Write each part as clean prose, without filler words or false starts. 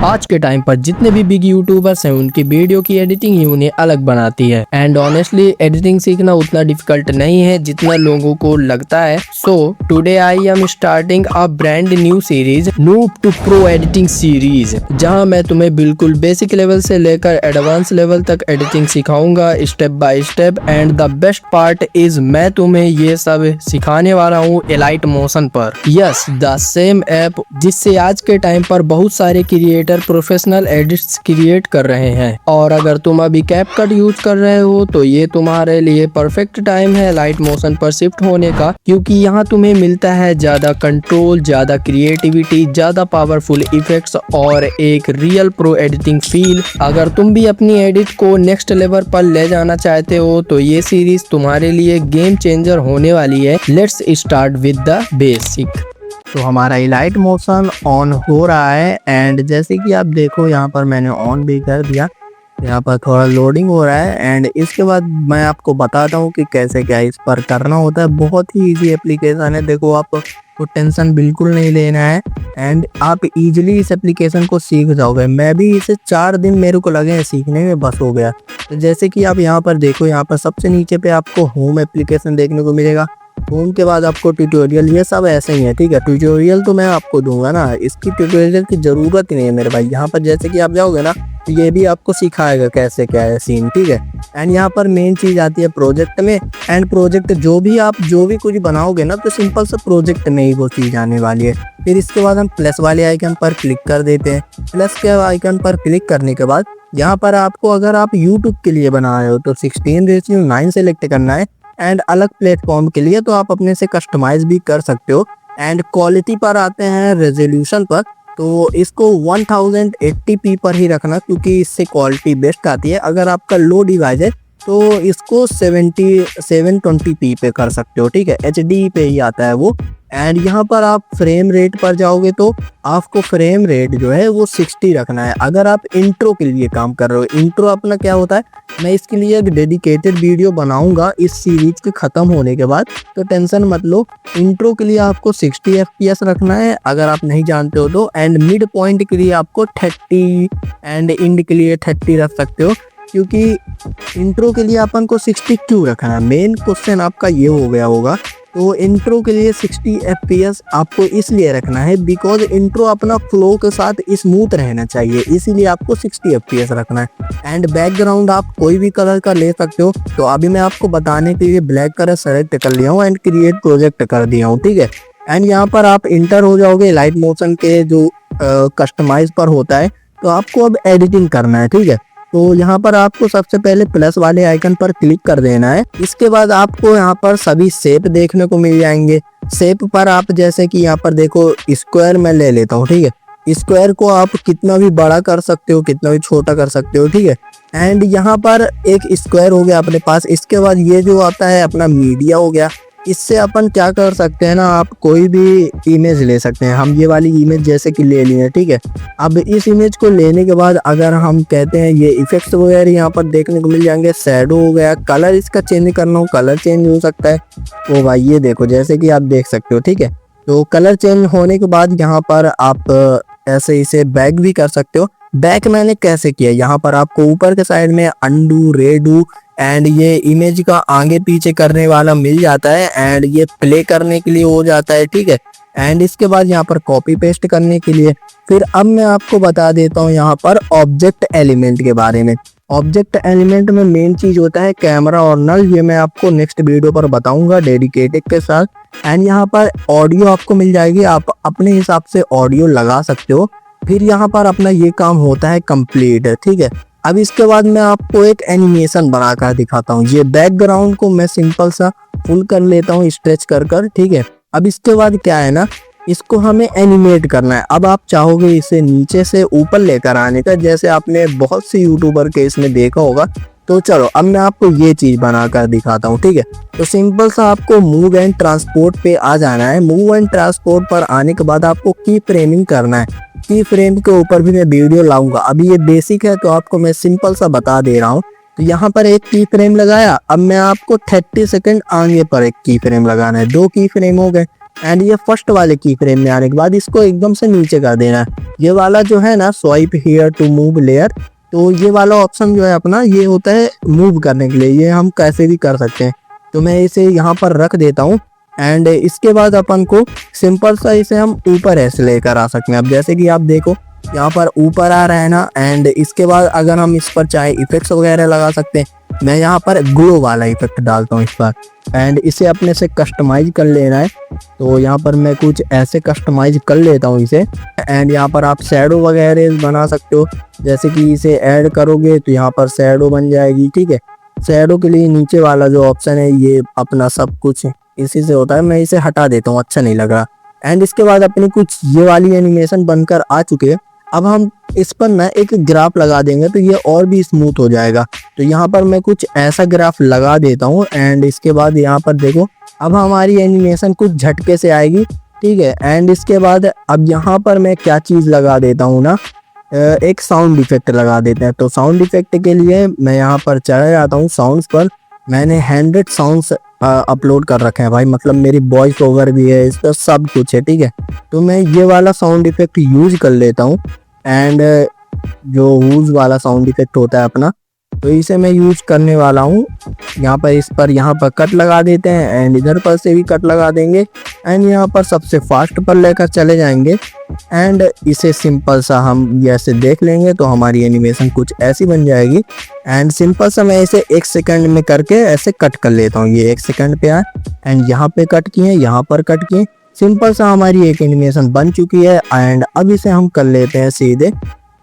आज के टाइम पर जितने भी बिग यूट्यूबर्स हैं उनकी वीडियो की एडिटिंग ही उन्हें अलग बनाती है। एंड ऑनेस्टली एडिटिंग सीखना उतना डिफिकल्ट नहीं है जितना लोगों को लगता है। So today I am starting a brand new series noob to pro editing series, जहां मैं तुम्हें बिल्कुल बेसिक लेवल से लेकर एडवांस लेवल तक एडिटिंग सिखाऊंगा step by step. And the best part is मैं तुम्हें ये सब सिखाने वाला हूँ एलाइट मोशन पर। यस, द सेम ऐप जिससे आज के टाइम पर बहुत सारे क्रिएटर प्रोफेशनल एडिट्स क्रिएट कर रहे हैं। और अगर तुम अभी कैपकट यूज कर रहे हो तो ये तुम्हारे लिए परफेक्ट टाइम है लाइट मोशन पर शिफ्ट होने का, क्योंकि यहाँ तुम्हें मिलता है ज्यादा कंट्रोल, ज्यादा क्रिएटिविटी, ज्यादा पावरफुल इफेक्ट्स और एक रियल प्रो एडिटिंग फील। अगर तुम भी अपनी एडिट को नेक्स्ट लेवल पर ले जाना चाहते हो तो ये सीरीज तुम्हारे लिए गेम चेंजर होने वाली है। Let's start with the basic. तो हमारा लाइट मोशन ऑन हो रहा है एंड जैसे कि आप देखो यहाँ पर मैंने ऑन भी कर दिया। यहाँ पर थोड़ा लोडिंग हो रहा है एंड इसके बाद मैं आपको बताता हूँ कि कैसे क्या इस पर करना होता है। बहुत ही इजी एप्लीकेशन है, देखो आपको टेंशन बिल्कुल नहीं लेना है एंड आप इजीली इस एप्लीकेशन को सीख जाओगे। मैं भी इसे 4 दिन मेरे को लगे हैं सीखने में, बस हो गया। तो जैसे कि आप यहाँ पर देखो, यहाँ पर सबसे नीचे पे आपको होम एप्लीकेशन देखने को मिलेगा। होम के बाद आपको ट्यूटोरियल, ये सब ऐसे ही है, ठीक है। ट्यूटोरियल तो मैं आपको दूंगा ना, इसकी ट्यूटोरियल की जरूरत ही नहीं है मेरे भाई। यहाँ पर जैसे कि आप जाओगे ना तो ये भी आपको सिखाएगा कैसे क्या है सीन, ठीक है। एंड यहाँ पर मेन चीज आती है प्रोजेक्ट में। एंड प्रोजेक्ट जो भी कुछ बनाओगे ना तो सिंपल सा प्रोजेक्ट में ही वो चीज आने वाली है। फिर इसके बाद हम प्लस वाले आइकन पर क्लिक कर देते हैं। प्लस के आइकन पर क्लिक करने के बाद यहाँ पर आपको, अगर आप यूट्यूब के लिए बना रहे हो तो 16:9 सेलेक्ट करना है। एंड अलग प्लेटफॉर्म के लिए तो आप अपने से कस्टमाइज भी कर सकते हो। एंड क्वालिटी पर आते हैं, रेजोल्यूशन पर, तो इसको 1080p पर ही रखना क्योंकि इससे क्वालिटी बेस्ट आती है। अगर आपका लो डिवाइस है तो इसको 720p पे कर सकते हो, ठीक है। HD पे ही आता है वो। एंड यहाँ पर आप फ्रेम रेट पर जाओगे तो आपको फ्रेम रेट जो है वो 60 रखना है। अगर आप इंट्रो के लिए काम कर रहे हो, इंट्रो अपना क्या होता है, मैं इसके लिए एक डेडिकेटेड वीडियो बनाऊंगा इस सीरीज के खत्म होने के बाद, तो टेंशन मत लो। इंट्रो के लिए आपको 60 FPS रखना है अगर आप नहीं जानते हो तो। एंड मिड पॉइंट के लिए आपको 30 एंड इंड के लिए 30 रख सकते हो, क्योंकि इंट्रो के लिए अपन को 60 क्यों रखना है, मेन क्वेश्चन आपका ये हो गया होगा। तो इंट्रो के लिए 60 FPS आपको इसलिए रखना है बिकॉज इंट्रो अपना फ्लो के साथ स्मूथ रहना चाहिए, इसीलिए आपको 60 FPS रखना है। एंड बैकग्राउंड आप कोई भी कलर का ले सकते हो। तो अभी मैं आपको बताने के लिए ब्लैक कलर सेलेक्ट कर लिया हूँ एंड क्रिएट प्रोजेक्ट कर दिया हूँ, ठीक है। एंड यहाँ पर आप इंटर हो जाओगे लाइट मोशन के जो कस्टमाइज पर होता है। तो आपको अब एडिटिंग करना है, ठीक है। तो यहाँ पर आपको सबसे पहले प्लस वाले आइकन पर क्लिक कर देना है। इसके बाद आपको यहाँ पर सभी शेप देखने को मिल जाएंगे। शेप पर आप जैसे कि यहाँ पर देखो, स्क्वायर मैं ले लेता हूँ, ठीक है। स्क्वायर को आप कितना भी बड़ा कर सकते हो, कितना भी छोटा कर सकते हो, ठीक है। एंड यहाँ पर एक स्क्वायर हो गया अपने पास। इसके बाद ये जो आता है अपना मीडिया हो गया। इससे अपन क्या कर सकते हैं ना, आप कोई भी इमेज ले सकते हैं। हम ये वाली इमेज जैसे कि ले लिए, ठीक है। अब इस इमेज को लेने के बाद अगर हम कहते हैं ये इफेक्ट्स वगैरह यहाँ पर देखने को मिल जाएंगे। शैडो हो गया, कलर इसका चेंज करना हो कलर चेंज हो सकता है। तो भाई ये देखो जैसे कि आप देख सकते हो, ठीक है। तो कलर चेंज होने के बाद यहाँ पर आप ऐसे इसे बैक भी कर सकते हो। बैक मैंने कैसे किया, यहाँ पर आपको ऊपर के साइड में अंडू, रेडू एंड ये इमेज का आगे पीछे करने वाला मिल जाता है। एंड ये प्ले करने के लिए हो जाता है, ठीक है। एंड इसके बाद यहाँ पर कॉपी पेस्ट करने के लिए। फिर अब मैं आपको बता देता हूँ यहाँ पर ऑब्जेक्ट एलिमेंट के बारे में। ऑब्जेक्ट एलिमेंट में मेन चीज होता है कैमरा और नल। ये मैं आपको नेक्स्ट वीडियो पर बताऊंगा डेडिकेटेड के साथ। एंड यहाँ पर ऑडियो आपको मिल जाएगी, आप अपने हिसाब से ऑडियो लगा सकते हो। फिर यहाँ पर अपना ये काम होता है कंप्लीट, ठीक है। अब इसके बाद मैं आपको एक एनिमेशन बनाकर दिखाता हूँ। ये बैकग्राउंड को मैं सिंपल सा फुल कर लेता हूँ स्ट्रेच कर, ठीक है। अब इसके बाद क्या है ना, इसको हमें एनिमेट करना है। अब आप चाहोगे इसे नीचे से ऊपर लेकर आने का, जैसे आपने बहुत से यूट्यूबर के इसमें देखा होगा। तो चलो अब मैं आपको ये चीज बनाकर दिखाता हूँ, ठीक है। तो सिंपल सा आपको मूव एंड ट्रांसपोर्ट पे आ जाना है। मूव एंड ट्रांसपोर्ट पर आने के बाद आपको की फ्रेमिंग करना है। की फ्रेम के ऊपर भी मैं वीडियो लाऊंगा, अभी ये बेसिक है तो आपको मैं सिंपल सा बता दे रहा हूँ। तो यहाँ पर एक की फ्रेम लगाया। अब मैं आपको 30 सेकंड आगे पर एक की फ्रेम लगाना है। 2 की फ्रेम हो गए। एंड ये फर्स्ट वाले की फ्रेम में आने के बाद इसको एकदम से नीचे कर देना है। ये वाला जो है ना swipe here to move layer, तो ये वाला ऑप्शन जो है अपना ये होता है मूव करने के लिए, ये हम कैसे भी कर सकते हैं। तो मैं इसे यहाँ पर रख देता हूँ एंड इसके बाद अपन को सिंपल सा इसे हम ऊपर ऐसे लेकर आ सकते हैं। अब जैसे कि आप देखो यहाँ पर ऊपर आ रहा है ना, एंड इसके बाद अगर हम इस पर चाहे इफेक्ट्स वगैरह लगा सकते हैं। मैं यहाँ पर ग्लो वाला इफेक्ट डालता हूँ इस पर एंड इसे अपने से कस्टमाइज कर लेना है। तो यहाँ पर मैं कुछ ऐसे कस्टमाइज कर लेता हूँ इसे एंड यहाँ पर आप शैडो वगैरह बना सकते हो। जैसे कि इसे ऐड करोगे तो यहाँ पर शैडो बन जाएगी, ठीक है। शैडो के लिए नीचे वाला जो ऑप्शन है ये अपना सब कुछ इसी से होता है, मैं इसे हटा देता हूँ, अच्छा नहीं लग रहा। एंड इसके बाद अपनी कुछ ये वाली एनिमेशन बनकर आ चुके हैं। अब हम इस पर ना एक ग्राफ लगा देंगे तो ये और भी स्मूथ हो जाएगा। तो यहाँ पर मैं कुछ ऐसा ग्राफ लगा देता हूँ एंड इसके बाद यहाँ पर देखो अब हमारी एनिमेशन कुछ झटके से आएगी, ठीक है। एंड इसके बाद अब यहाँ पर मैं क्या चीज़ लगा देता हूँ ना, एक साउंड इफेक्ट लगा देते हैं। तो साउंड इफेक्ट के लिए मैं यहाँ पर चला जाता हूँ साउंड्स पर। मैंने 100 साउंड्स अपलोड कर रखे हैं भाई, मतलब मेरी वॉइस ओवर भी है, इस पर सब कुछ है, ठीक है। तो मैं ये वाला साउंड इफेक्ट यूज कर लेता हूँ एंड जो हुज वाला साउंड इफेक्ट होता है अपना, तो इसे मैं यूज करने वाला हूँ। यहाँ पर इस पर यहाँ पर कट लगा देते हैं एंड इधर पर से भी कट लगा देंगे एंड यहाँ पर सबसे फास्ट पर लेकर चले जाएंगे एंड इसे सिंपल सा हम ऐसे देख लेंगे तो हमारी एनिमेशन कुछ ऐसी बन जाएगी। एंड सिंपल सा मैं इसे 1 सेकंड में करके ऐसे कट कर लेता हूँ। ये 1 सेकंड पे आए एंड यहाँ पे कट किए, यहाँ पर कट किए, सिंपल सा हमारी एक एनिमेशन बन चुकी है। एंड अब इसे हम कर लेते हैं सीधे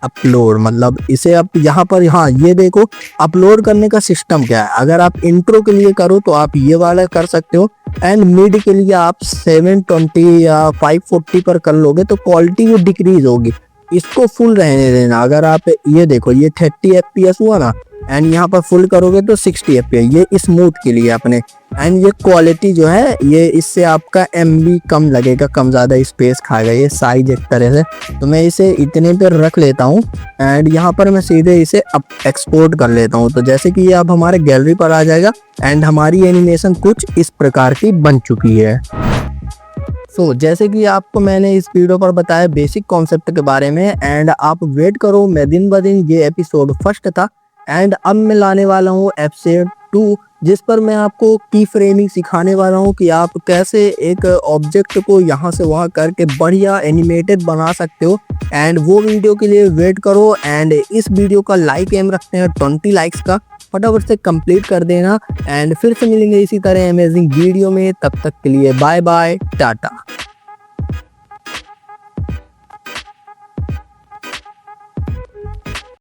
अपलोड, मतलब इसे अब यहाँ पर, हाँ ये देखो अपलोड करने का सिस्टम क्या है। अगर आप इंट्रो के लिए करो तो आप ये वाला कर सकते हो एंड मिड के लिए आप 720 या 540 पर कर लोगे तो क्वालिटी वो डिक्रीज होगी, इसको फुल रहने देना। अगर आप ये देखो ये 30 FPS हुआ ना एंड यहाँ पर फुल करोगे तो 60 FPS, ये स्मूथ के लिए अपने। एंड ये क्वालिटी जो है ये इससे आपका MB कम लगेगा, कम ज़्यादा स्पेस खाएगा ये साइज एक तरह से। तो मैं इसे इतने पर रख लेता हूँ एंड यहाँ पर मैं सीधे इसे अब एक्सपोर्ट कर लेता हूँ। तो जैसे कि ये अब हमारे गैलरी पर आ जाएगा एंड हमारी एनिमेशन कुछ इस प्रकार की बन चुकी है। तो जैसे कि आपको मैंने इस वीडियो पर बताया बेसिक कॉन्सेप्ट के बारे में एंड आप वेट करो, मैं दिन ब दिन, ये एपिसोड फर्स्ट था एंड अब मैं लाने वाला हूँ एपिसोड 2 जिस पर मैं आपको की फ्रेमिंग सिखाने वाला हूँ कि आप कैसे एक ऑब्जेक्ट को यहाँ से वहाँ करके बढ़िया एनिमेटेड बना सकते हो। एंड वो वीडियो के लिए वेट करो एंड इस वीडियो का लाइक एम रखते हैं 20 लाइक्स का, फटाफट से कंप्लीट कर देना। एंड फिर से मिलेंगे इसी तरह अमेजिंग वीडियो में, तब तक के लिए बाय बाय, टाटा।